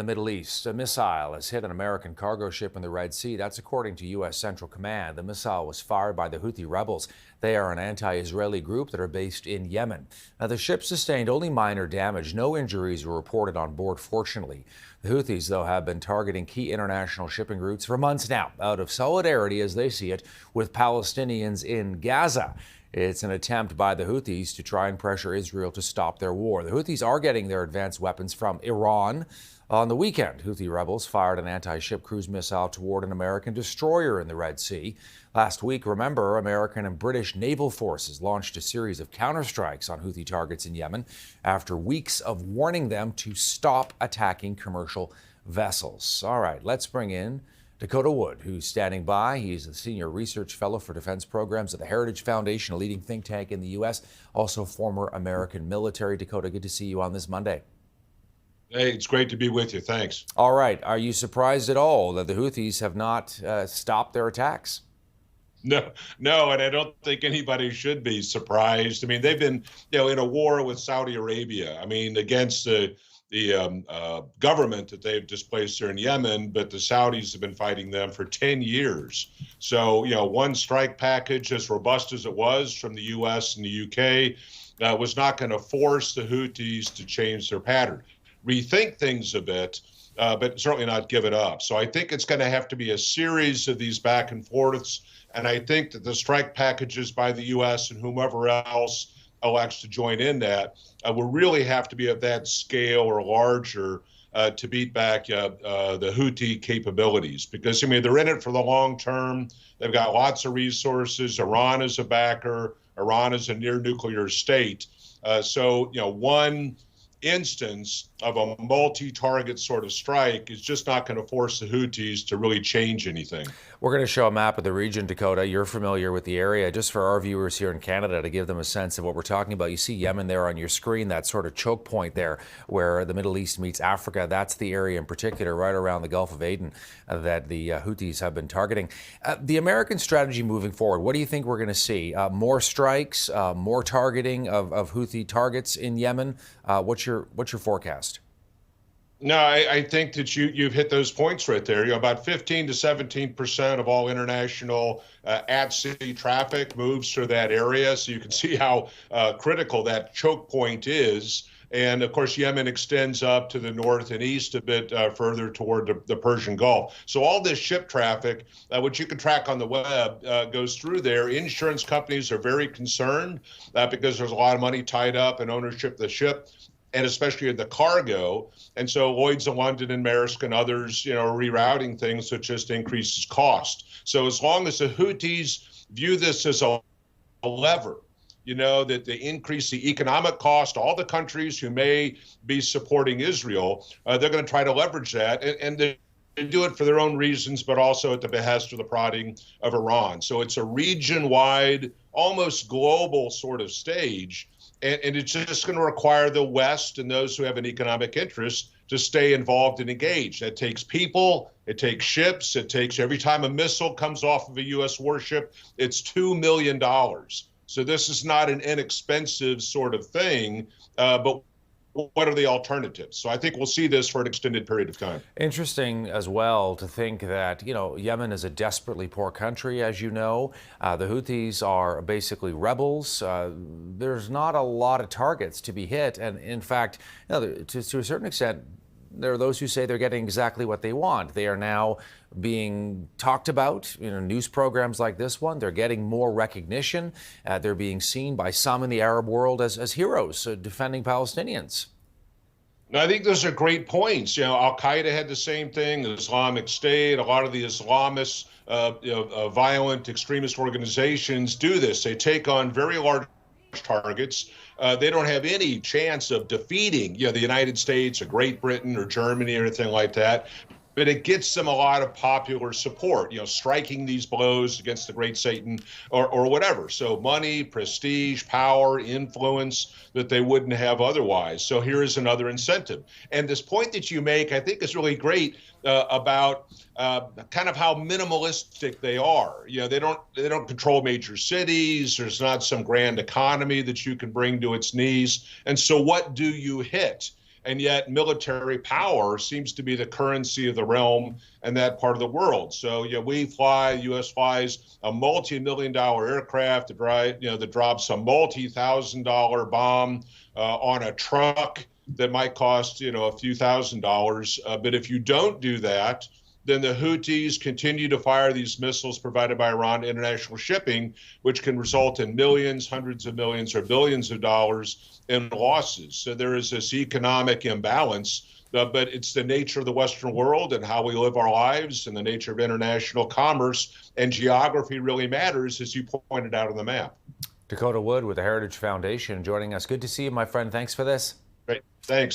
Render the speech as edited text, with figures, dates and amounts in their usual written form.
the Middle East. A missile has hit an American cargo ship in the Red Sea. That's according to U.S. Central Command. The missile was fired by the Houthi rebels. They are an anti-Israeli group that are based in Yemen. Now, the ship sustained only minor damage. No injuries were reported on board, fortunately. The Houthis, though, have been targeting key international shipping routes for months now, out of solidarity, as they see it, with Palestinians in Gaza. It's an attempt by the Houthis to try and pressure Israel to stop their war. The Houthis are getting their advanced weapons from Iran. On the weekend, Houthi rebels fired an anti-ship cruise missile toward an American destroyer in the Red Sea. Last week, remember, American and British naval forces launched a series of counterstrikes on Houthi targets in Yemen after weeks of warning them to stop attacking commercial vessels. All right, let's bring in Dakota Wood, who's standing by. He's a senior research fellow for defense programs at the Heritage Foundation, a leading think tank in the U.S., also former American military. Dakota, good to see you on this Monday. Hey, it's great to be with you. Thanks. All right. Are you surprised at all that the Houthis have not stopped their attacks? No, and I don't think anybody should be surprised. I mean, they've been, in a war with Saudi Arabia. I mean, against the government that they've displaced there in Yemen, but the Saudis have been fighting them for 10 years. So, one strike package, as robust as it was from the U.S. and the U.K., was not going to force the Houthis to change their pattern. Rethink things a bit, but certainly not give it up. So I think it's going to have to be a series of these back and forths. And I think that the strike packages by the U.S. and whomever else elects to join in that will really have to be of that scale or larger to beat back the Houthi capabilities. Because, I mean, they're in it for the long term. They've got lots of resources. Iran is a backer. Iran is a near nuclear state. So, one instance of a multi-target sort of strike is just not going to force the Houthis to really change anything. We're going to show a map of the region, Dakota. You're familiar with the area. Just for our viewers here in Canada, to give them a sense of what we're talking about, you see Yemen there on your screen, that sort of choke point there where the Middle East meets Africa. That's the area in particular right around the Gulf of Aden that the Houthis have been targeting. The American strategy moving forward, what do you think we're going to see? More strikes, more targeting of Houthi targets in Yemen? What's your forecast? No, I think that you've hit those points right there. About 15 to 17% of all international at-sea traffic moves through that area. So you can see how critical that choke point is. And of course, Yemen extends up to the north and east a bit further toward the Persian Gulf. So all this ship traffic, which you can track on the web, goes through there. Insurance companies are very concerned because there's a lot of money tied up in ownership of the ship, and especially in the cargo. And so Lloyd's of London and Maersk and others, are rerouting things, which just increases cost. So as long as the Houthis view this as a lever, that they increase the economic cost, all the countries who may be supporting Israel, they're going to try to leverage that. And they do it for their own reasons, but also at the behest of the prodding of Iran. So it's a region-wide, almost global sort of stage. And it's just going to require the West and those who have an economic interest to stay involved and engaged. That takes people, it takes ships, it takes every time a missile comes off of a U.S. warship, it's $2 million. So this is not an inexpensive sort of thing, but what are the alternatives? So I think we'll see this for an extended period of time. Interesting as well to think that, Yemen is a desperately poor country, as you know. The Houthis are basically rebels. There's not a lot of targets to be hit. And in fact, to a certain extent, there are those who say they're getting exactly what they want. They are now being talked about in news programs like this one. They're getting more recognition. They're being seen by some in the Arab world as heroes defending Palestinians. No, I think those are great points. Al-Qaeda had the same thing, Islamic State, a lot of the Islamists, violent extremist organizations do this. They take on very large targets. They don't have any chance of defeating, the United States or Great Britain or Germany or anything like that. But it gets them a lot of popular support, striking these blows against the great Satan or whatever. So money, prestige, power, influence that they wouldn't have otherwise. So here's another incentive. And this point that you make, I think, is really great about kind of how minimalistic they are. They don't control major cities. There's not some grand economy that you can bring to its knees. And so what do you hit? and yet military power seems to be the currency of the realm and that part of the world. So, we fly, the U.S. flies a multi-million-dollar aircraft that drops a multi-thousand-dollar bomb on a truck that might cost, a few $1,000s. But if you don't do that, then the Houthis continue to fire these missiles provided by Iran to international shipping, which can result in millions, hundreds of millions, or billions of dollars in losses. So there is this economic imbalance, but it's the nature of the Western world and how we live our lives and the nature of international commerce, and geography really matters, as you pointed out on the map. Dakota Wood with the Heritage Foundation joining us. Good to see you, my friend. Thanks for this. Great. Thanks.